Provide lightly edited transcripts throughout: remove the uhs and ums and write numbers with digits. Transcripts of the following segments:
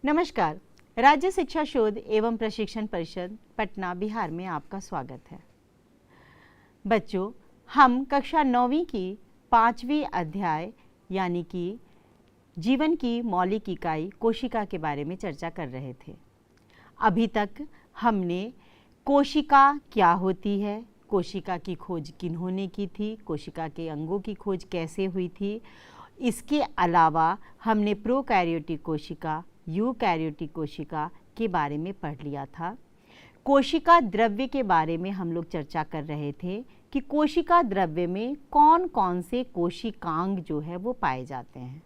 नमस्कार। राज्य शिक्षा शोध एवं प्रशिक्षण परिषद पटना बिहार में आपका स्वागत है। बच्चों, हम कक्षा 9वीं की 5वीं अध्याय यानी कि जीवन की मौलिक इकाई कोशिका के बारे में चर्चा कर रहे थे। अभी तक हमने कोशिका क्या होती है, कोशिका की खोज किन्होंने की थी, कोशिका के अंगों की खोज कैसे हुई थी, इसके अलावा हमने प्रोकैरियोटिक कोशिका, यूकैरियोटिक कोशिका के बारे में पढ़ लिया था। कोशिका द्रव्य के बारे में हम लोग चर्चा कर रहे थे कि कोशिका द्रव्य में कौन कौन से कोशिकांग जो है वो पाए जाते हैं।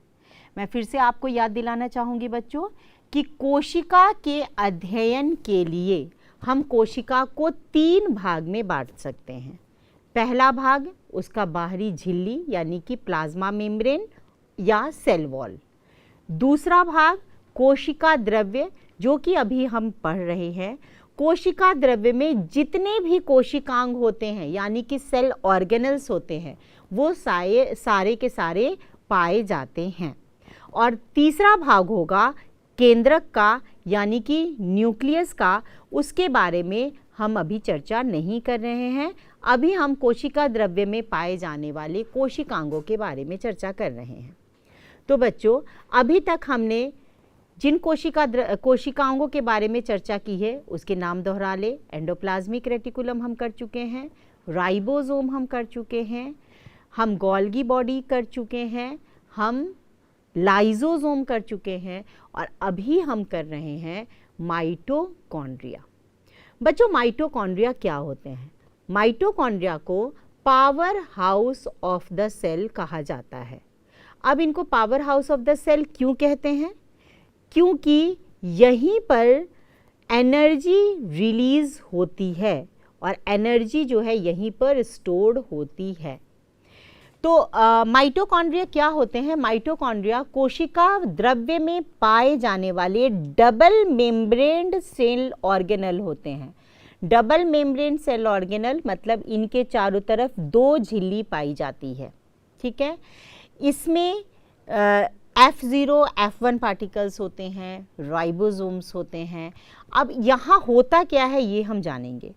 मैं फिर से आपको याद दिलाना चाहूँगी बच्चों कि कोशिका के अध्ययन के लिए हम कोशिका को 3 भाग में बांट सकते हैं। पहला भाग उसका बाहरी झिल्ली यानी कि प्लाज्मा मेम्ब्रेन या सेल वॉल। दूसरा भाग कोशिका द्रव्य, जो कि अभी हम पढ़ रहे हैं। कोशिका द्रव्य में जितने भी कोशिकांग होते हैं यानी कि सेल ऑर्गेनल्स होते हैं वो सारे के सारे पाए जाते हैं। और तीसरा भाग होगा केंद्रक का यानी कि न्यूक्लियस का। उसके बारे में हम अभी चर्चा नहीं कर रहे हैं। अभी हम कोशिका द्रव्य में पाए जाने वाले कोशिकांगों के बारे में चर्चा कर रहे हैं। तो बच्चों, अभी तक हमने जिन कोशिकांगों के बारे में चर्चा की है उसके नाम दोहरा ले। एंडोप्लाज्मिक रेटिकुलम हम कर चुके हैं, राइबोसोम हम कर चुके हैं, हम गोल्गी बॉडी कर चुके हैं, हम लाइसोसोम कर चुके हैं और अभी हम कर रहे हैं माइटोकॉन्ड्रिया। बच्चों, माइटोकॉन्ड्रिया क्या होते हैं? माइटोकॉन्ड्रिया को power house of the cell कहा जाता है। अब इनको power house of the cell क्यों कहते हैं? क्योंकि यहीं पर एनर्जी रिलीज होती है और एनर्जी जो है यहीं पर स्टोर्ड होती है। तो माइटोकॉन्ड्रिया क्या होते हैं? माइटोकॉन्ड्रिया कोशिका द्रव्य में पाए जाने वाले डबल मेम्ब्रेन्ड सेल ऑर्गेनल होते हैं। डबल मेम्ब्रेन सेल ऑर्गेनल मतलब इनके चारों तरफ 2 झिल्ली पाई जाती है। ठीक है, इसमें F0 F1 पार्टिकल्स होते हैं, राइबोसोम्स होते हैं। अब यहाँ होता क्या है ये हम जानेंगे।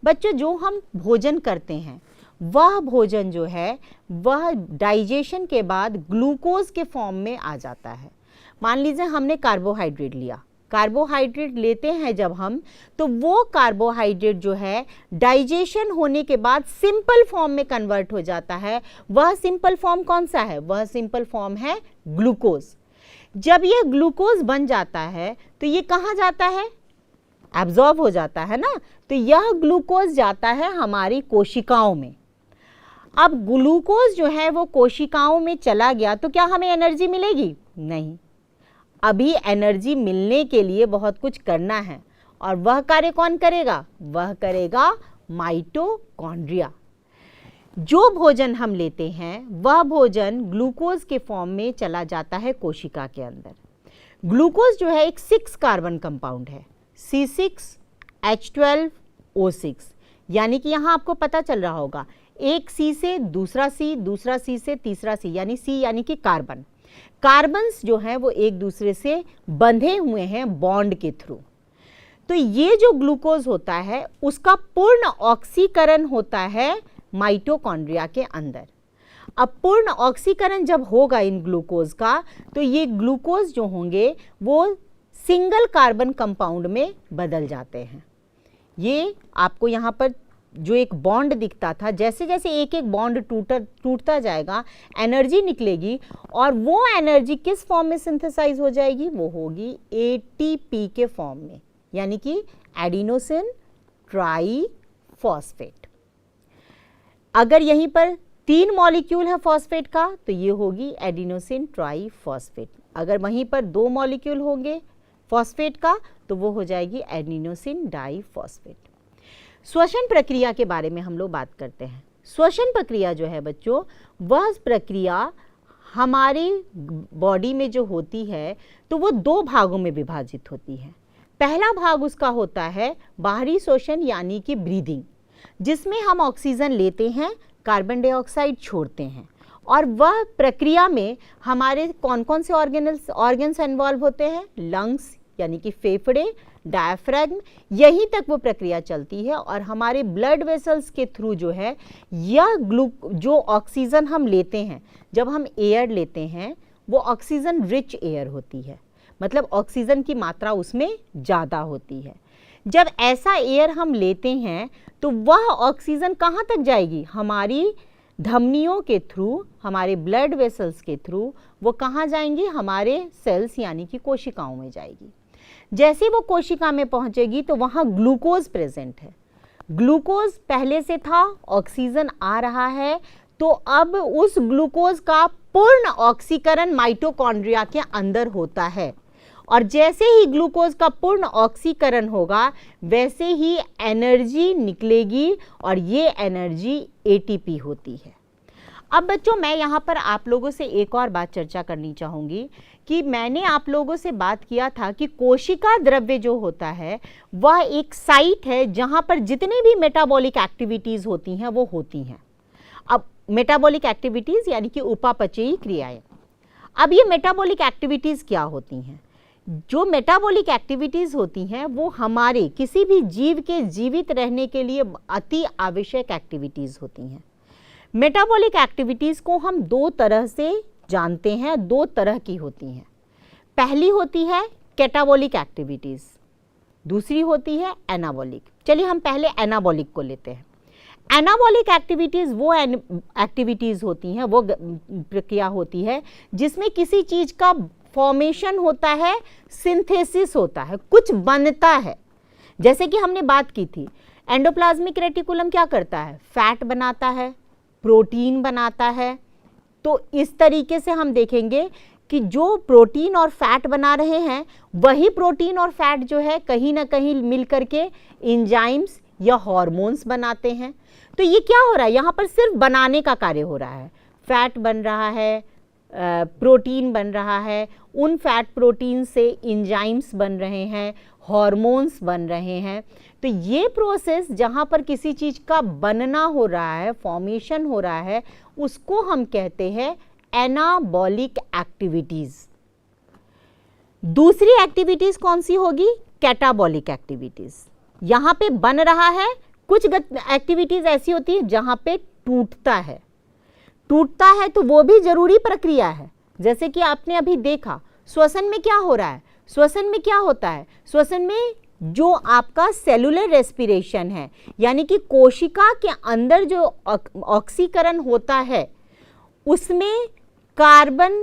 बच्चों, जो हम भोजन करते हैं वह भोजन जो है वह डाइजेशन के बाद ग्लूकोज के फॉर्म में आ जाता है। मान लीजिए हमने कार्बोहाइड्रेट लिया। कार्बोहाइड्रेट लेते हैं जब हम, तो वो कार्बोहाइड्रेट जो है डाइजेशन होने के बाद सिंपल फॉर्म में कन्वर्ट हो जाता है। वह सिंपल फॉर्म कौन सा है? वह सिंपल फॉर्म है ग्लूकोज। जब ये ग्लूकोज बन जाता है तो ये कहाँ जाता है? एब्जॉर्ब हो जाता है ना। तो यह ग्लूकोज जाता है हमारी कोशिकाओं में। अब ग्लूकोज जो है वो कोशिकाओं में चला गया तो क्या हमें एनर्जी मिलेगी? नहीं। अभी एनर्जी मिलने के लिए बहुत कुछ करना है और वह कार्य कौन करेगा? वह करेगा माइटोकॉन्ड्रिया। जो भोजन हम लेते हैं वह भोजन ग्लूकोज के फॉर्म में चला जाता है कोशिका के अंदर। ग्लूकोज जो है एक 6 कार्बन कंपाउंड है, C6H12O6। यानी कि यहाँ आपको पता चल रहा होगा, एक C से दूसरा C, दूसरा C से तीसरा C, यानी C यानी कि कार्बन। कार्बन्स जो हैं वो एक दूसरे से बंधे हुए हैं बॉन्ड के थ्रू। तो ये जो ग्लूकोज होता है उसका पूर्ण ऑक्सीकरण होता है माइटोकॉन्ड्रिया के अंदर। अब पूर्ण ऑक्सीकरण जब होगा इन ग्लूकोज का तो ये ग्लूकोज जो होंगे वो सिंगल कार्बन कंपाउंड में बदल जाते हैं। ये आपको यहाँ पर जो एक बॉन्ड दिखता था, जैसे जैसे एक एक बॉन्ड टूटता जाएगा एनर्जी निकलेगी और वो एनर्जी किस फॉर्म में सिंथेसाइज हो जाएगी? वो होगी ATP के फॉर्म में, यानी कि एडिनोसिन ट्राईफॉस्फेट। अगर यहीं पर 3 मॉलिक्यूल है फॉस्फेट का तो ये होगी एडिनोसिन ट्राईफॉस्फेट। अगर वहीं पर 2 मॉलिक्यूल होंगे फॉस्फेट का तो वो हो जाएगी एडिनोसिन डाईफॉस्फेट। श्वसन प्रक्रिया के बारे में हम लोग बात करते हैं। श्वसन प्रक्रिया जो है बच्चों, वह प्रक्रिया हमारी बॉडी में जो होती है तो वो 2 भागों में विभाजित होती है। पहला भाग उसका होता है बाहरी श्वसन यानी कि ब्रीदिंग, जिसमें हम ऑक्सीजन लेते हैं, कार्बन डाइऑक्साइड छोड़ते हैं। और वह प्रक्रिया में हमारे कौन कौन से ऑर्गन्स इन्वॉल्व होते हैं? लंग्स यानी कि फेफड़े, डायफ्रैगम, यहीं तक वो प्रक्रिया चलती है और हमारे ब्लड वेसल्स के थ्रू जो है यह जो ऑक्सीजन हम लेते हैं, जब हम एयर लेते हैं वो ऑक्सीजन रिच एयर होती है, मतलब ऑक्सीजन की मात्रा उसमें ज़्यादा होती है। जब ऐसा एयर हम लेते हैं तो वह ऑक्सीजन कहाँ तक जाएगी, हमारी धमनियों के थ्रू, हमारे ब्लड वेसल्स के थ्रू वो कहाँ जाएंगी, हमारे सेल्स यानी कि कोशिकाओं में जाएगी। जैसे वो कोशिका में पहुंचेगी तो वहाँ ग्लूकोज प्रेजेंट है, ग्लूकोज पहले से था, ऑक्सीजन आ रहा है, तो अब उस ग्लूकोज का पूर्ण ऑक्सीकरण माइटोकॉन्ड्रिया के अंदर होता है और जैसे ही ग्लूकोज का पूर्ण ऑक्सीकरण होगा वैसे ही एनर्जी निकलेगी और ये एनर्जी एटीपी होती है। अब बच्चों मैं यहाँ पर आप लोगों से एक और बात चर्चा करनी चाहूँगी कि मैंने आप लोगों से बात किया था कि कोशिका द्रव्य जो होता है वह एक साइट है जहाँ पर जितनी भी मेटाबॉलिक एक्टिविटीज़ होती हैं वो होती हैं। अब मेटाबॉलिक एक्टिविटीज़ यानी कि उपापचयी क्रियाएं। अब ये मेटाबॉलिक एक्टिविटीज़ क्या होती हैं? जो मेटाबॉलिक एक्टिविटीज़ होती हैं वो हमारे किसी भी जीव के जीवित रहने के लिए अति आवश्यक एक्टिविटीज़ होती हैं। मेटाबॉलिक एक्टिविटीज़ को हम दो तरह से जानते हैं, दो तरह की होती हैं। पहली होती है कैटाबॉलिक एक्टिविटीज़, दूसरी होती है एनाबॉलिक। चलिए हम पहले एनाबॉलिक को लेते हैं। एनाबॉलिक एक्टिविटीज़ वो एक्टिविटीज़ होती हैं, वो प्रक्रिया होती है जिसमें किसी चीज़ का फॉर्मेशन होता है, सिंथेसिस होता है, कुछ बनता है। जैसे कि हमने बात की थी एंडोप्लाज्मिक रेटिकुलम क्या करता है, फैट बनाता है, प्रोटीन बनाता है। तो इस तरीके से हम देखेंगे कि जो प्रोटीन और फैट बना रहे हैं वही प्रोटीन और फैट जो है कहीं ना कहीं मिल करके एंजाइम्स या हार्मोन्स बनाते हैं। तो ये क्या हो रहा है, यहाँ पर सिर्फ बनाने का कार्य हो रहा है, फैट बन रहा है, प्रोटीन बन रहा है, उन फैट प्रोटीन से एंजाइम्स बन रहे हैं, हार्मोन्स बन रहे हैं। तो ये प्रोसेस जहाँ पर किसी चीज़ का बनना हो रहा है, फॉर्मेशन हो रहा है, उसको हम कहते हैं एनाबॉलिक एक्टिविटीज़। दूसरी एक्टिविटीज़ कौन सी होगी, कैटाबॉलिक एक्टिविटीज़। यहाँ पे बन रहा है, कुछ एक्टिविटीज़ ऐसी होती है जहाँ पे टूटता है, टूटता है तो वो भी जरूरी प्रक्रिया है। जैसे कि आपने अभी देखा श्वसन में क्या हो रहा है, श्वसन में क्या होता है, श्वसन में जो आपका सेलुलर रेस्पिरेशन है यानी कि कोशिका के अंदर जो ऑक्सीकरण होता है उसमें कार्बन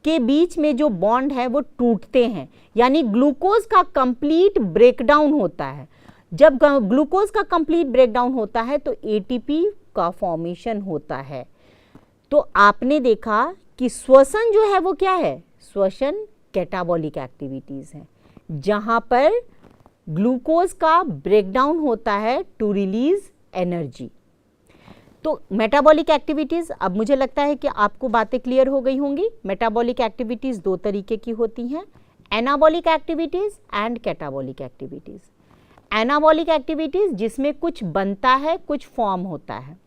के बीच में जो बॉन्ड है वो टूटते हैं, यानी ग्लूकोज का कंप्लीट ब्रेकडाउन होता है। जब ग्लूकोज का कंप्लीट ब्रेकडाउन होता है तो एटीपी का फॉर्मेशन होता है। तो आपने देखा कि श्वसन जो है वो क्या है, श्वसन कैटाबॉलिक एक्टिविटीज़ है जहाँ पर ग्लूकोज का ब्रेकडाउन होता है टू रिलीज एनर्जी। तो मेटाबॉलिक एक्टिविटीज़, अब मुझे लगता है कि आपको बातें क्लियर हो गई होंगी। मेटाबॉलिक एक्टिविटीज़ दो तरीके की होती हैं, anabolic activities and catabolic activities. Anabolic activities जिसमें कुछ बनता है, कुछ फॉर्म होता है।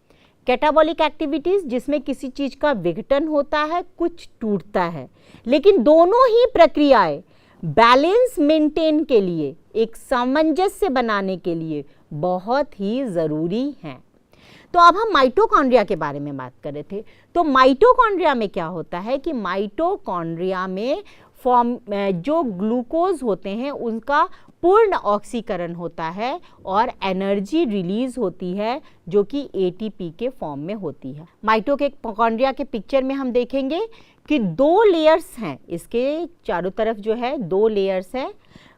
कैटाबॉलिक एक्टिविटीज़ जिसमें किसी चीज़ का विघटन होता है, कुछ टूटता है। लेकिन दोनों ही प्रक्रियाएं बैलेंस मेंटेन के लिए, एक सामंजस्य बनाने के लिए बहुत ही ज़रूरी हैं। तो अब हम माइटोकॉन्ड्रिया के बारे में बात कर रहे थे। तो माइटोकॉन्ड्रिया में क्या होता है कि माइटोकॉन्ड्रिया में जो ग्लूकोज होते हैं उनका पूर्ण ऑक्सीकरण होता है और एनर्जी रिलीज होती है जो कि एटीपी के फॉर्म में होती है। माइटोकॉन्ड्रिया के पिक्चर में हम देखेंगे कि दो लेयर्स हैं, इसके चारों तरफ जो है दो लेयर्स हैं,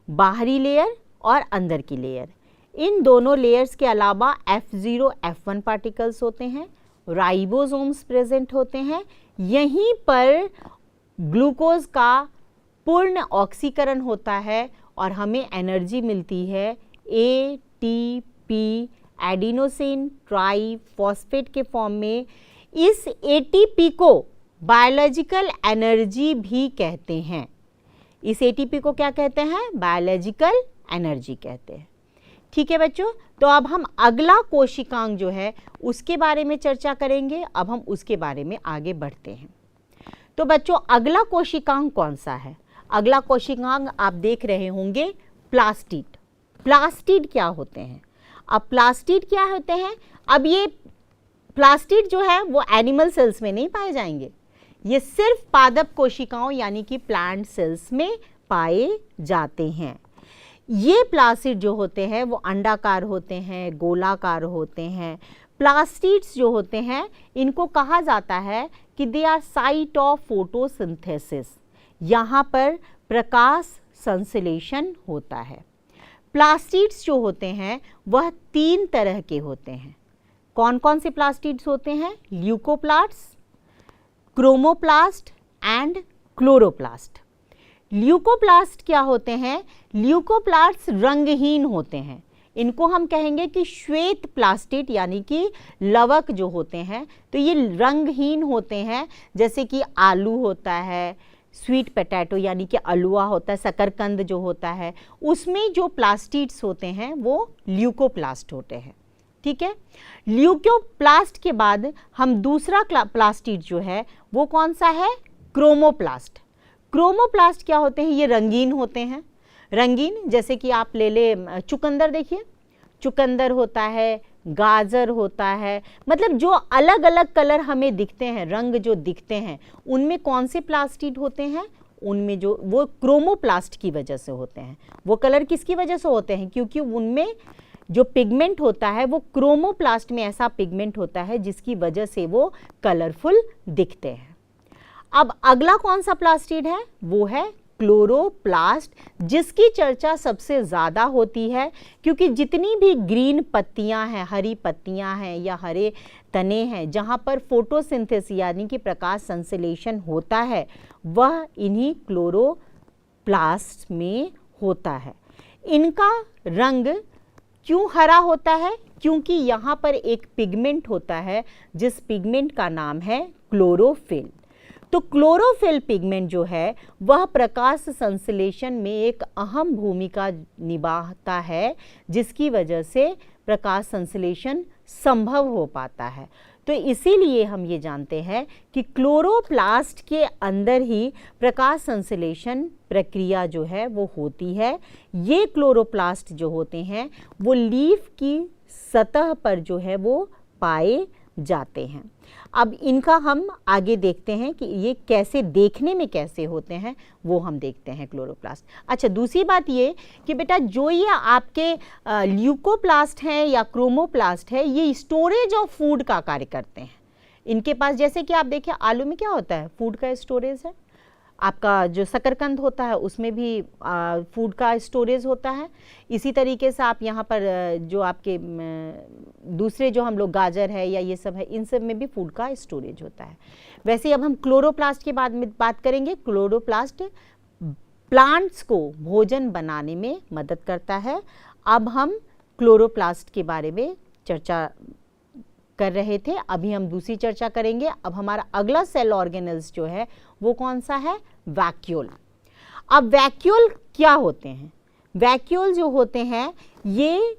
बाहरी लेयर और अंदर की लेयर। इन दोनों लेयर्स के अलावा F0 F1 पार्टिकल्स होते हैं, राइबोसोम्स प्रेजेंट होते हैं। यहीं पर ग्लूकोज का पूर्ण ऑक्सीकरण होता है और हमें एनर्जी मिलती है एटीपी, एडिनोसिन ट्राइफॉस्फेट के फॉर्म में। इस एटीपी को बायोलॉजिकल एनर्जी भी कहते हैं। इस एटीपी को क्या कहते हैं, बायोलॉजिकल एनर्जी कहते हैं। ठीक है बच्चों, तो अब हम अगला कोशिकांग जो है उसके बारे में चर्चा करेंगे। अब हम उसके बारे में आगे बढ़ते हैं। तो बच्चों अगला कोशिकांग कौन सा है, अगला कोशिकांग आप देख रहे होंगे प्लास्टिड। प्लास्टिड क्या होते हैं? अब प्लास्टिड क्या होते हैं? अब ये प्लास्टिड जो है वो एनिमल सेल्स में नहीं पाए जाएंगे, ये सिर्फ पादप कोशिकाओं यानी कि प्लांट सेल्स में पाए जाते हैं। ये प्लास्टिड जो होते हैं वो अंडाकार होते हैं, गोलाकार होते हैं। प्लास्टिड्स जो होते हैं इनको कहा जाता है कि they are site of photosynthesis, यहाँ पर प्रकाश संश्लेषण होता है। प्लास्टिड्स जो होते हैं वह 3 तरह के होते हैं। कौन कौन से प्लास्टिड्स होते हैं? Leucoplast, chromoplast and chloroplast. Leucoplast क्या होते हैं? ल्यूकोप्लास्ट रंगहीन होते हैं, इनको हम कहेंगे कि श्वेत प्लास्टिड यानी कि लवक जो होते हैं, तो ये रंगहीन होते हैं। जैसे कि आलू होता है, स्वीट पोटैटो यानी कि अलुआ होता है, शकरकंद जो होता है, उसमें जो प्लास्टिड्स होते हैं वो ल्यूकोप्लास्ट होते हैं। ठीक है, ल्यूकोप्लास्ट के बाद हम दूसरा प्लास्टिड जो है वो कौन सा है? क्रोमोप्लास्ट। क्रोमोप्लास्ट क्या होते हैं? ये रंगीन होते हैं। रंगीन जैसे कि आप ले ले चुकंदर, देखिए चुकंदर होता है, गाजर होता है, मतलब जो अलग अलग कलर हमें दिखते हैं, रंग जो दिखते हैं, उनमें कौन से प्लास्टिड होते हैं? उनमें जो वो क्रोमोप्लास्ट की वजह से होते हैं। वो कलर किसकी वजह से होते हैं? क्योंकि उनमें जो पिगमेंट होता है वो क्रोमोप्लास्ट में ऐसा पिगमेंट होता है जिसकी वजह से वो कलरफुल दिखते हैं। अब अगला कौन सा प्लास्टिड है? वो है क्लोरोप्लास्ट, जिसकी चर्चा सबसे ज़्यादा होती है क्योंकि जितनी भी ग्रीन पत्तियां हैं, हरी पत्तियां हैं या हरे तने हैं, जहां पर फोटोसिंथेसिस यानी कि प्रकाश संश्लेषण होता है, वह इन्हीं क्लोरोप्लास्ट में होता है। इनका रंग क्यों हरा होता है? क्योंकि यहाँ पर एक पिगमेंट होता है जिस पिगमेंट का नाम है क्लोरोफिल। तो क्लोरोफिल पिगमेंट जो है वह प्रकाश संश्लेषण में एक अहम भूमिका निभाता है, जिसकी वजह से प्रकाश संश्लेषण संभव हो पाता है। तो इसीलिए हम ये जानते हैं कि क्लोरोप्लास्ट के अंदर ही प्रकाश संश्लेषण प्रक्रिया जो है वो होती है। ये क्लोरोप्लास्ट जो होते हैं वो लीफ की सतह पर जो है वो पाए जाते हैं। अब इनका हम आगे देखते हैं कि ये कैसे देखने में कैसे होते हैं, वो हम देखते हैं क्लोरोप्लास्ट। अच्छा, दूसरी बात ये कि बेटा जो ये आपके ल्यूकोप्लास्ट हैं या क्रोमोप्लास्ट है, ये स्टोरेज ऑफ फूड का कार्य करते हैं। इनके पास जैसे कि आप देखिए आलू में क्या होता है? फूड का स्टोरेज है। आपका जो शकरकंद होता है उसमें भी फूड का स्टोरेज होता है। इसी तरीके से आप यहाँ पर जो आपके दूसरे जो हम लोग गाजर है या ये सब है, इन सब में भी फूड का स्टोरेज होता है। वैसे ही अब हम क्लोरोप्लास्ट के बाद में बात करेंगे। क्लोरोप्लास्ट प्लांट्स को भोजन बनाने में मदद करता है। अब हम क्लोरोप्लास्ट के बारे में चर्चा कर रहे थे, अभी हम दूसरी चर्चा करेंगे। अब हमारा अगला सेल ऑर्गेनल्स जो है वो कौन सा है? वैक्यूल। अब वैक्यूल क्या होते हैं? वैक्यूल जो होते हैं ये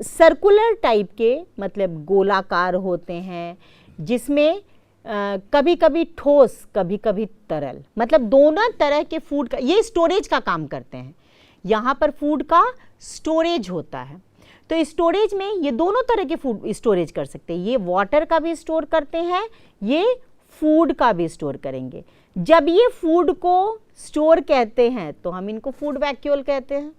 सर्कुलर टाइप के, मतलब गोलाकार होते हैं, जिसमें कभी कभी ठोस कभी कभी तरल, मतलब दोनों तरह के फूड का ये स्टोरेज का काम करते हैं। यहाँ पर फूड का स्टोरेज होता है, तो स्टोरेज में ये दोनों तरह के फूड स्टोरेज कर सकते हैं। ये वाटर का भी स्टोर करते हैं, ये फूड का भी स्टोर करेंगे। जब ये फूड को स्टोर कहते हैं तो हम इनको फूड वैक्यूल कहते हैं।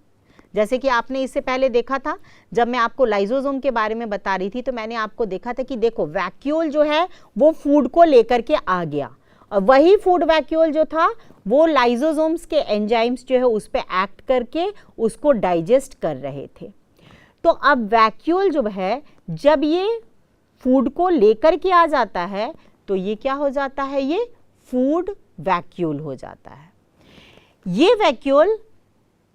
जैसे कि आपने इससे पहले देखा था, जब मैं आपको लाइसोसोम के बारे में बता रही थी, तो मैंने आपको देखा था कि देखो वैक्यूल जो है वो फूड को लेकर के आ गया, और वही फूड वैक्यूल जो था वो लाइसोसोम्स के एंजाइम्स जो है उस पर एक्ट करके उसको डाइजेस्ट कर रहे थे। तो अब वैक्यूल जो है जब ये फूड को लेकर के आ जाता है तो ये क्या हो जाता है? ये फूड वैक्यूल हो जाता है। ये वैक्यूल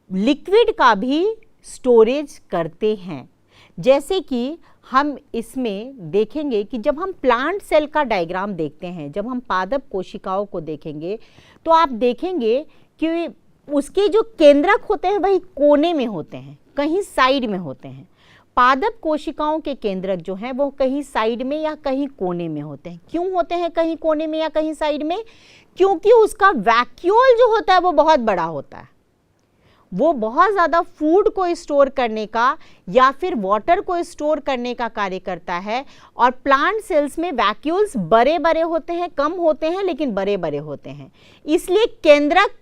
लिक्विड का भी स्टोरेज करते हैं। जैसे कि हम इसमें देखेंगे कि जब हम प्लांट सेल का डायग्राम देखते हैं, जब हम पादप कोशिकाओं को देखेंगे, तो आप देखेंगे कि उसके जो केंद्रक होते हैं वही कोने में होते हैं, कहीं साइड में होते हैं। पादप कोशिकाओं के केंद्रक जो हैं वो कहीं साइड में या कहीं कोने में होते हैं। क्यों होते हैं कहीं कोने में या कहीं साइड में? क्योंकि उसका वैक्यूल जो होता है वो बहुत बड़ा होता है, वो बहुत ज़्यादा फूड को स्टोर करने का या फिर वाटर को स्टोर करने का कार्य करता है। और प्लांट सेल्स में वैक्यूल्स बड़े बड़े होते हैं, कम होते हैं लेकिन बड़े बड़े होते हैं, इसलिए केंद्रक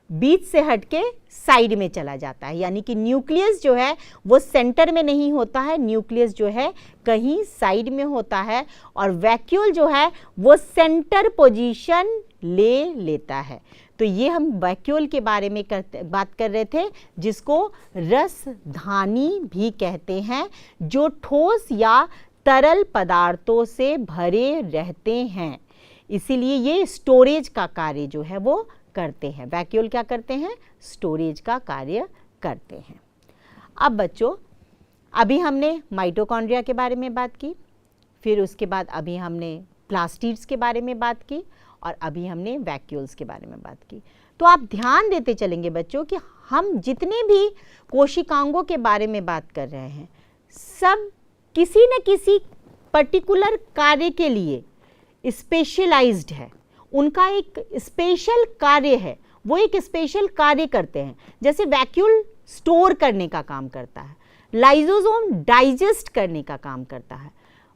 बीच से हटके साइड में चला जाता है, यानी कि न्यूक्लियस जो है वो सेंटर में नहीं होता है, न्यूक्लियस जो है कहीं साइड में होता है और वैक्यूल जो है वो सेंटर पोजीशन ले लेता है। तो ये हम वैक्यूल के बारे में बात कर रहे थे, जिसको रसधानी भी कहते हैं, जो ठोस या तरल पदार्थों से भरे रहते हैं, इसीलिए ये स्टोरेज का कार्य जो है वो करते हैं। वैक्यूल क्या करते हैं? स्टोरेज का कार्य करते हैं। अब बच्चों, अभी हमने माइटोकॉन्ड्रिया के बारे में बात की, फिर उसके बाद अभी हमने प्लास्टिड्स के बारे में बात की और अभी हमने वैक्यूल्स के बारे में बात की। तो आप ध्यान देते चलेंगे बच्चों कि हम जितने भी कोशिकांगों के बारे में बात कर रहे हैं, सब किसी न किसी पर्टिकुलर कार्य के लिए स्पेशलाइज्ड है, उनका एक स्पेशल कार्य है, वो एक स्पेशल कार्य करते हैं। जैसे वैक्यूल स्टोर करने का काम करता है, लाइसोसोम डाइजेस्ट करने का काम करता है,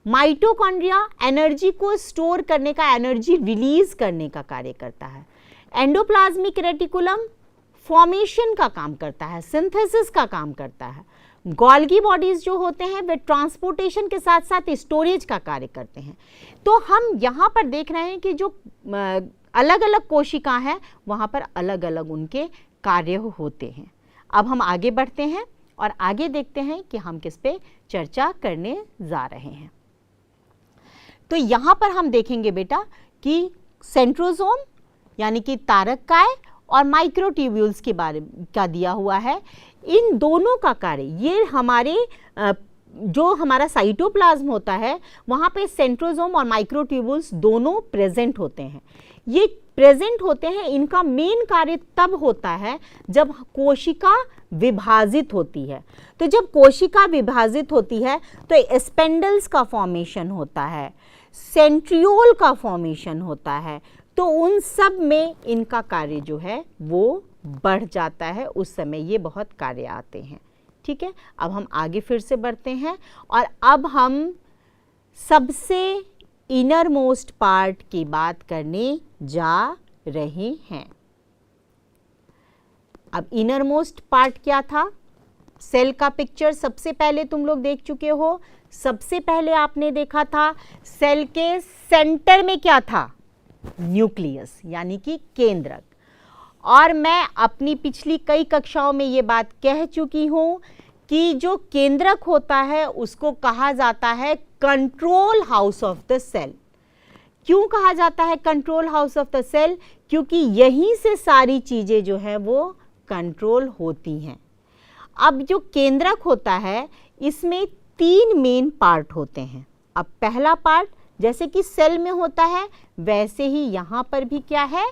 माइटोकॉन्ड्रिया एनर्जी को स्टोर करने का, एनर्जी रिलीज करने का कार्य करता है, एंडोप्लाज्मिक रेटिकुलम फॉर्मेशन का काम करता है, सिंथेसिस का काम करता है, गोल्गी बॉडीज जो होते हैं वे ट्रांसपोर्टेशन के साथ साथ स्टोरेज का कार्य करते हैं। तो हम यहाँ पर देख रहे हैं कि जो अलग अलग कोशिका है वहाँ पर अलग अलग उनके कार्य होते हैं। अब हम आगे बढ़ते हैं और आगे देखते हैं कि हम किस पे चर्चा करने जा रहे हैं। तो यहाँ पर हम देखेंगे बेटा कि सेंट्रोसोम यानी कि तारककाय और माइक्रोट्यूब्यूल्स के बारे का दिया हुआ है। इन दोनों का कार्य, ये हमारे जो हमारा साइटोप्लाज्म होता है वहाँ पे सेंट्रोसोम और माइक्रोट्यूब्यूल्स दोनों प्रेजेंट होते हैं। ये प्रेजेंट होते हैं, इनका मेन कार्य तब होता है जब कोशिका विभाजित होती है। तो जब कोशिका विभाजित होती है तो स्पेंडल्स का फॉर्मेशन होता है, सेंट्रियोल का फॉर्मेशन होता है, तो उन सब में इनका कार्य जो है वो बढ़ जाता है, उस समय ये बहुत कार्य आते हैं। ठीक है, अब हम आगे फिर से बढ़ते हैं और अब हम सबसे इनर मोस्ट पार्ट की बात करने जा रहे हैं। अब इनर मोस्ट पार्ट क्या था? सेल का पिक्चर सबसे पहले तुम लोग देख चुके हो। सबसे पहले आपने देखा था सेल के सेंटर में क्या था? न्यूक्लियस यानी कि केंद्रक। और मैं अपनी पिछली कई कक्षाओं में ये बात कह चुकी हूँ कि जो केंद्रक होता है उसको कहा जाता है control house of the cell. क्यों कहा जाता है control house of the cell? क्योंकि यहीं से सारी चीज़ें जो है वो कंट्रोल होती हैं। अब जो केंद्रक होता है इसमें 3 मेन पार्ट होते हैं। अब पहला पार्ट जैसे कि सेल में होता है वैसे ही यहाँ पर भी क्या है?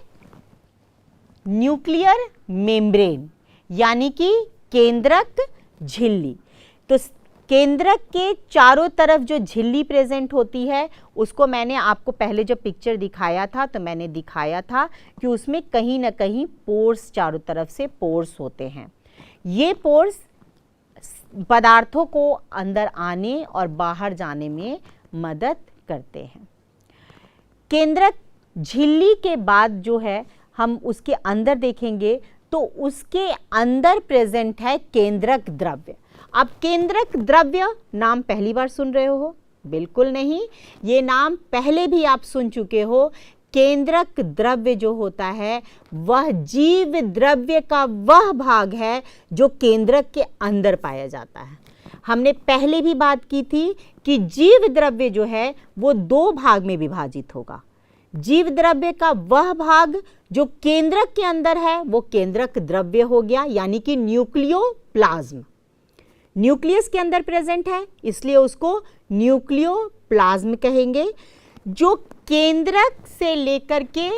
न्यूक्लियर मेम्ब्रेन यानी कि केंद्रक झिल्ली। तो केंद्रक के चारों तरफ जो झिल्ली प्रेजेंट होती है उसको मैंने आपको पहले जब पिक्चर दिखाया था तो मैंने दिखाया था कि उसमें कहीं ना कहीं पोर्स, चारों तरफ से पोर्स होते हैं। ये पोर्स पदार्थों को अंदर आने और बाहर जाने में मदद करते हैं। केंद्रक झिल्ली के बाद जो है हम उसके अंदर देखेंगे तो उसके अंदर प्रेजेंट है केंद्रक द्रव्य। अब केंद्रक द्रव्य नाम पहली बार सुन रहे हो? बिल्कुल नहीं, ये नाम पहले भी आप सुन चुके हो। केंद्रक द्रव्य जो होता है वह जीव द्रव्य का वह भाग है जो केंद्रक के अंदर पाया जाता है। हमने पहले भी बात की थी कि जीव द्रव्य जो है वो 2 भाग में विभाजित होगा। जीव द्रव्य का वह भाग जो केंद्रक के अंदर है वो केंद्रक द्रव्य हो गया, यानी कि न्यूक्लियोप्लाज्म। न्यूक्लियस के अंदर प्रेजेंट है इसलिए उसको न्यूक्लियोप्लाज्म कहेंगे। जो केंद्रक से लेकर के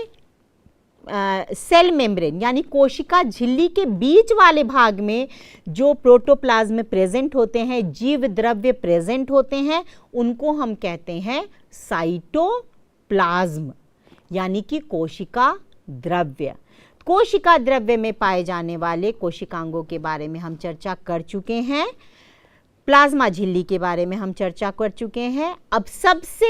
सेल मेम्ब्रेन यानी कोशिका झिल्ली के बीच वाले भाग में जो प्रोटोप्लाज्म प्रेजेंट होते हैं, जीव द्रव्य प्रेजेंट होते हैं, उनको हम कहते हैं साइटोप्लाज्म यानी कि कोशिका द्रव्य। कोशिका द्रव्य में पाए जाने वाले कोशिकांगों के बारे में हम चर्चा कर चुके हैं, प्लाज्मा झिल्ली के बारे में हम चर्चा कर चुके हैं। अब सबसे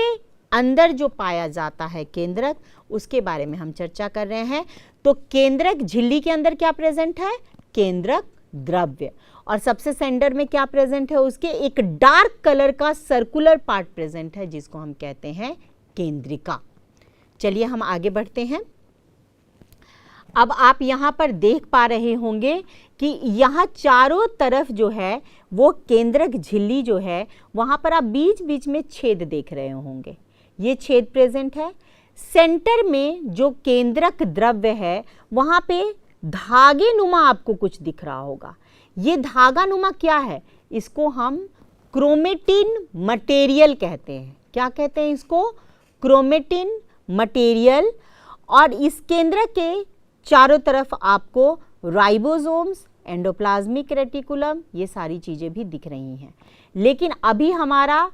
अंदर जो पाया जाता है केंद्रक, उसके बारे में हम चर्चा कर रहे हैं। तो केंद्रक झिल्ली के अंदर क्या प्रेजेंट है? केंद्रक द्रव्य। और सबसे सेंटर में क्या प्रेजेंट है? उसके एक डार्क कलर का सर्कुलर पार्ट प्रेजेंट है जिसको हम कहते हैं केंद्रिका। चलिए हम आगे बढ़ते हैं। अब आप यहाँ पर देख पा रहे होंगे कि यहाँ चारों तरफ जो है वो केंद्रक झिल्ली जो है, वहाँ पर आप बीच बीच में छेद देख रहे होंगे, ये छेद प्रेजेंट है। सेंटर में जो केंद्रक द्रव्य है वहाँ पे धागे नुमा आपको कुछ दिख रहा होगा। ये धागा नुमा क्या है? इसको हम क्रोमेटिन मटेरियल कहते हैं। क्या कहते हैं इसको? Chromatin material. और इस केंद्रक के चारों तरफ आपको राइबोसोम्स, एंडोप्लाज्मिक रेटिकुलम, ये सारी चीज़ें भी दिख रही हैं। लेकिन अभी हमारा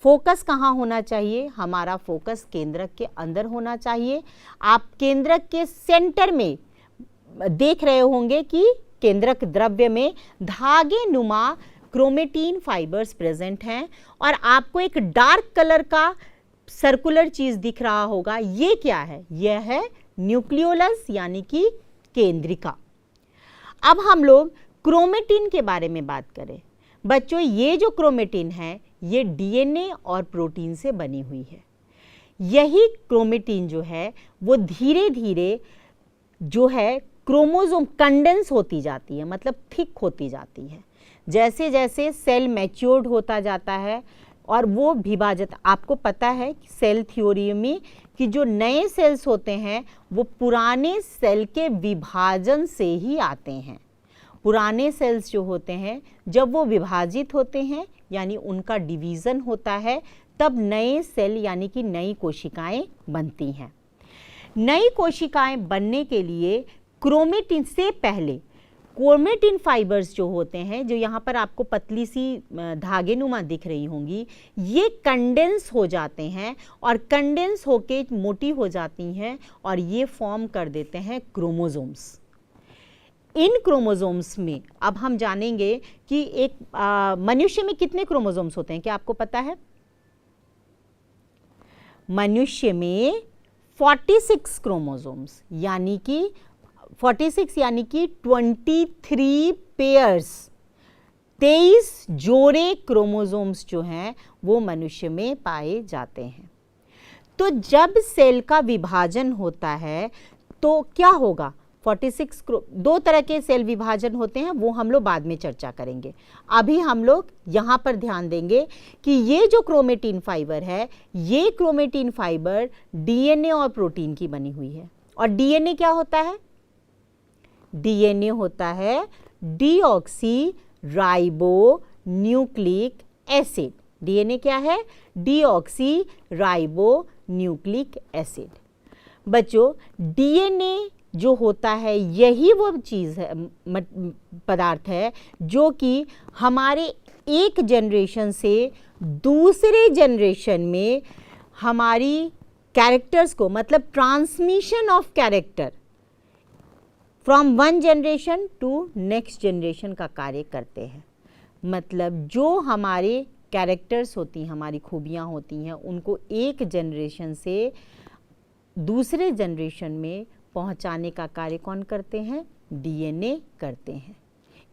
फोकस कहाँ होना चाहिए? हमारा फोकस केंद्रक के अंदर होना चाहिए। आप केंद्रक के सेंटर में देख रहे होंगे कि केंद्रक द्रव्य में धागे नुमा क्रोमेटिन फाइबर्स प्रेजेंट हैं और आपको एक डार्क कलर का सर्कुलर चीज़ दिख रहा होगा। ये क्या है? यह है न्यूक्लियोलस यानी कि केंद्रिका। अब हम लोग क्रोमेटिन के बारे में बात करें। बच्चों, ये जो क्रोमेटिन है ये डीएनए और प्रोटीन से बनी हुई है। यही क्रोमेटिन जो है वो धीरे धीरे जो है क्रोमोसोम कंडेंस होती जाती है, मतलब थिक होती जाती है। जैसे जैसे सेल मैच्योर्ड होता जाता है और वो विभाजित, आपको पता है कि सेल थ्योरी में कि जो नए सेल्स होते हैं वो पुराने सेल के विभाजन से ही आते हैं। पुराने सेल्स जो होते हैं जब वो विभाजित होते हैं यानी उनका डिवीज़न होता है, तब नए सेल यानी कि नई कोशिकाएं बनती हैं। नई कोशिकाएं बनने के लिए क्रोमेटिन से पहले क्रोमेटिन फाइबर्स जो होते हैं, जो यहाँ पर आपको पतली सी धागे नुमा दिख रही होंगी, ये कंडेंस हो जाते हैं और कंडेंस होके मोटी हो जाती हैं और ये फॉर्म कर देते हैं क्रोमोसोम्स। इन क्रोमोसोम्स में अब हम जानेंगे कि एक मनुष्य में कितने क्रोमोसोम्स होते हैं, क्या आपको पता है? मनुष्य में 46 क्रोमोसोम्स यानी कि 46 यानी कि 23 पेयर्स, 23 जोड़े क्रोमोसोम्स जो हैं वो मनुष्य में पाए जाते हैं। तो जब सेल का विभाजन होता है तो क्या होगा? 46 दो तरह के सेल विभाजन होते हैं, वो हम लोग बाद में चर्चा करेंगे। अभी हम लोग यहाँ पर ध्यान देंगे कि ये जो क्रोमेटिन फाइबर है, ये क्रोमेटिन फाइबर डीएनए और प्रोटीन की बनी हुई है। और डीएनए क्या होता है? डीएनए होता है deoxy ribo nucleic acid. DNA क्या है? Deoxy ribo nucleic acid. बच्चों, डीएनए जो होता है यही वो चीज़ है, पदार्थ है जो कि हमारे एक जनरेशन से दूसरे जनरेशन में हमारी कैरेक्टर्स को, मतलब transmission of character from one generation to next generation का कार्य करते हैं। मतलब जो हमारे कैरेक्टर्स होती हैं, हमारी खूबियाँ होती हैं, उनको एक जनरेशन से दूसरे जनरेशन में पहुंचाने का कार्य कौन करते हैं? डीएनए करते हैं।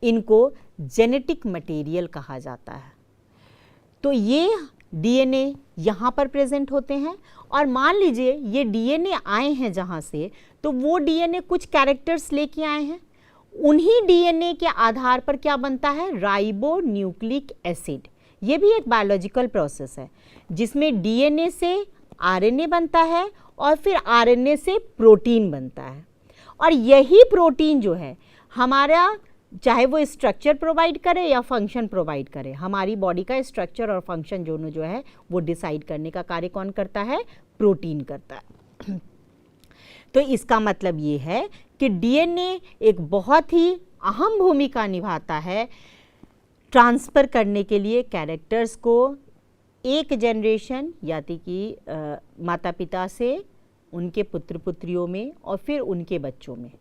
इनको जेनेटिक मटेरियल कहा जाता है। तो ये डीएनए यहाँ पर प्रेजेंट होते हैं और मान लीजिए ये डीएनए आए हैं जहाँ से, तो वो डीएनए कुछ कैरेक्टर्स लेके आए हैं। उन्हीं डीएनए के आधार पर क्या बनता है? Ribo nucleic acid. ये भी एक बायोलॉजिकल प्रोसेस है जिसमें डीएनए से आरएनए बनता है और फिर आरएनए से प्रोटीन बनता है। और यही प्रोटीन जो है हमारा, चाहे वो स्ट्रक्चर प्रोवाइड करे या फंक्शन प्रोवाइड करे, हमारी बॉडी का स्ट्रक्चर और फंक्शन दोनों जो है वो डिसाइड करने का कार्य कौन करता है? प्रोटीन करता है। तो इसका मतलब ये है कि डीएनए एक बहुत ही अहम भूमिका निभाता है ट्रांसफ़र करने के लिए कैरेक्टर्स को एक जनरेशन यानी कि माता पिता से उनके पुत्र पुत्रियों में और फिर उनके बच्चों में,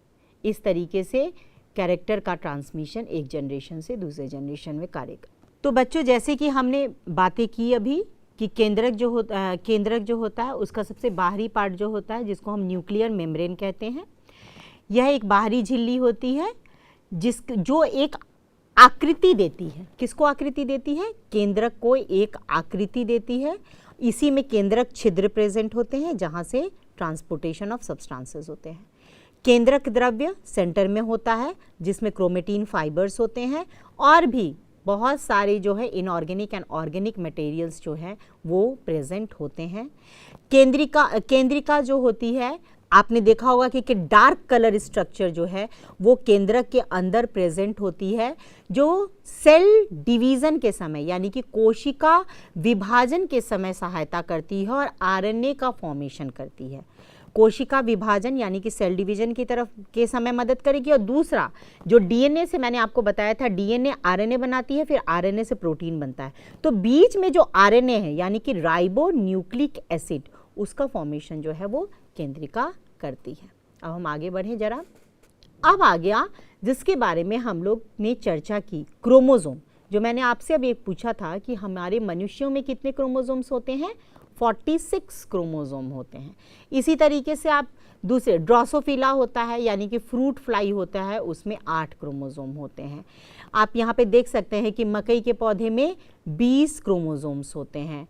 इस तरीके से कैरेक्टर का ट्रांसमिशन एक जनरेशन से दूसरे जनरेशन में कार्य कर। तो बच्चों, जैसे कि हमने बातें की अभी कि केंद्रक जो होता है उसका सबसे बाहरी पार्ट जो होता है जिसको हम न्यूक्लियर मेम्ब्रेन कहते हैं, यह एक बाहरी झिल्ली होती है जो एक आकृति देती है। किसको आकृति देती है? केंद्रक को एक आकृति देती है। इसी में केंद्रक छिद्र प्रेजेंट होते हैं जहाँ से ट्रांसपोर्टेशन ऑफ सब्सटेंसेस होते हैं। केंद्रक द्रव्य सेंटर में होता है जिसमें क्रोमेटिन फाइबर्स होते हैं और भी बहुत सारे जो है इनऑर्गेनिक एंड ऑर्गेनिक मटेरियल्स जो हैं वो प्रेजेंट होते हैं। केंद्रिका जो होती है, आपने देखा होगा कि डार्क कलर स्ट्रक्चर जो है वो केंद्रक के अंदर प्रेजेंट होती है, जो सेल डिवीज़न के समय यानी कि कोशिका विभाजन के समय सहायता करती है और आरएनए का फॉर्मेशन करती है। कोशिका विभाजन यानी कि सेल डिवीजन की तरफ के समय मदद करेगी। और दूसरा जो डीएनए से मैंने आपको बताया था, डीएनए आरएनए बनाती है, फिर आरएनए से प्रोटीन बनता है। तो बीच में जो आरएनए है यानी कि राइबो न्यूक्लिक एसिड, उसका फॉर्मेशन जो है वो केंद्रिका करती है। अब हम आगे बढ़ें जरा। अब आ गया जिसके बारे में हम लोग ने चर्चा की, क्रोमोसोम। जो मैंने आपसे अब एक पूछा था कि हमारे मनुष्यों में कितने क्रोमोसोम्स होते हैं? 46 क्रोमोसोम होते हैं। इसी तरीके से आप दूसरे ड्रोसोफिला होता है यानी कि फ्रूट फ्लाई होता है, उसमें 8 क्रोमोसोम होते हैं। आप यहाँ पे देख सकते हैं कि मकई के पौधे में 20 क्रोमोसोम्स होते हैं,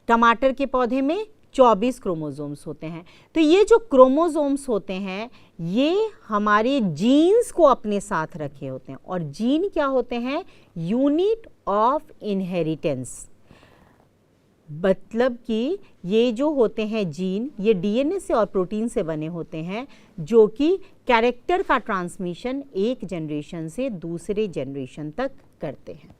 टमाटर के पौधे में 24 क्रोमोसोम्स होते हैं। तो ये जो क्रोमोसोम्स होते हैं ये हमारे जीन्स को अपने साथ रखे होते हैं। और जीन क्या होते हैं? Unit of inheritance. मतलब कि ये जो होते हैं जीन, ये डीएनए से और प्रोटीन से बने होते हैं जो कि कैरेक्टर का ट्रांसमिशन एक जनरेशन से दूसरे जनरेशन तक करते हैं।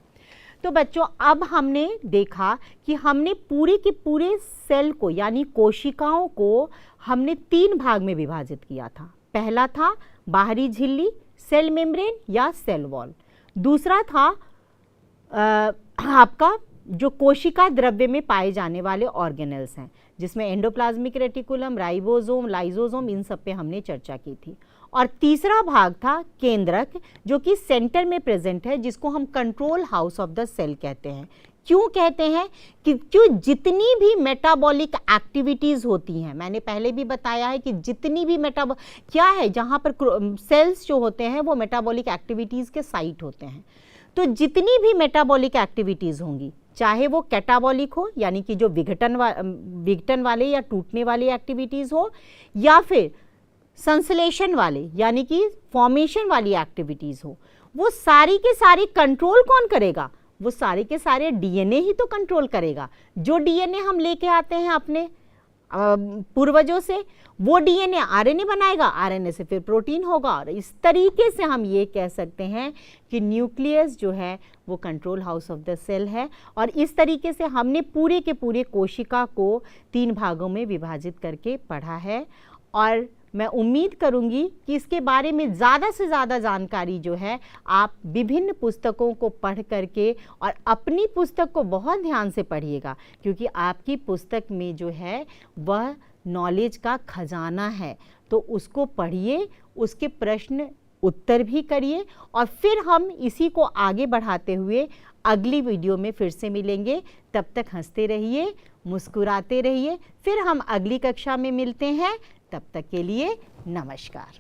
तो बच्चों, अब हमने देखा कि हमने पूरे के पूरे सेल को यानी कोशिकाओं को हमने 3 भाग में विभाजित किया था। पहला था बाहरी झिल्ली, सेल मेम्ब्रेन या सेल वॉल। दूसरा था आपका जो कोशिका द्रव्य में पाए जाने वाले ऑर्गेनेल्स हैं, जिसमें एंडोप्लाज्मिक रेटिकुलम, राइबोसोम, लाइसोसोम, इन सब पे हमने चर्चा की थी। और तीसरा भाग था केंद्रक, जो कि सेंटर में प्रेजेंट है, जिसको हम control house of the cell कहते हैं। क्यों कहते हैं? कि क्यों जितनी भी मेटाबॉलिक एक्टिविटीज़ होती हैं, मैंने पहले भी बताया है कि जितनी भी क्या है, जहाँ पर सेल्स जो होते हैं वो मेटाबॉलिक एक्टिविटीज़ के साइट होते हैं। तो जितनी भी मेटाबॉलिक एक्टिविटीज़ होंगी, चाहे वो कैटाबॉलिक हो यानी कि जो विघटन वाले या टूटने वाली एक्टिविटीज़ हो, या फिर संश्लेषण वाले यानी कि फॉर्मेशन वाली एक्टिविटीज़ हो, वो सारी के सारी कंट्रोल कौन करेगा? वो सारे के सारे डीएनए ही तो कंट्रोल करेगा। जो डीएनए हम लेके आते हैं अपने पूर्वजों से, वो डीएनए आरएनए बनाएगा, आरएनए से फिर प्रोटीन होगा। और इस तरीके से हम ये कह सकते हैं कि न्यूक्लियस जो है वो control house of the cell है। और इस तरीके से हमने पूरे के पूरे कोशिका को 3 भागों में विभाजित करके पढ़ा है। और मैं उम्मीद करूंगी कि इसके बारे में ज़्यादा से ज़्यादा जानकारी जो है आप विभिन्न पुस्तकों को पढ़ करके, और अपनी पुस्तक को बहुत ध्यान से पढ़िएगा, क्योंकि आपकी पुस्तक में जो है वह नॉलेज का खजाना है। तो उसको पढ़िए, उसके प्रश्न उत्तर भी करिए, और फिर हम इसी को आगे बढ़ाते हुए अगली वीडियो में फिर से मिलेंगे। तब तक हंसते रहिए, मुस्कुराते रहिए। फिर हम अगली कक्षा में मिलते हैं। तब तक के लिए नमस्कार।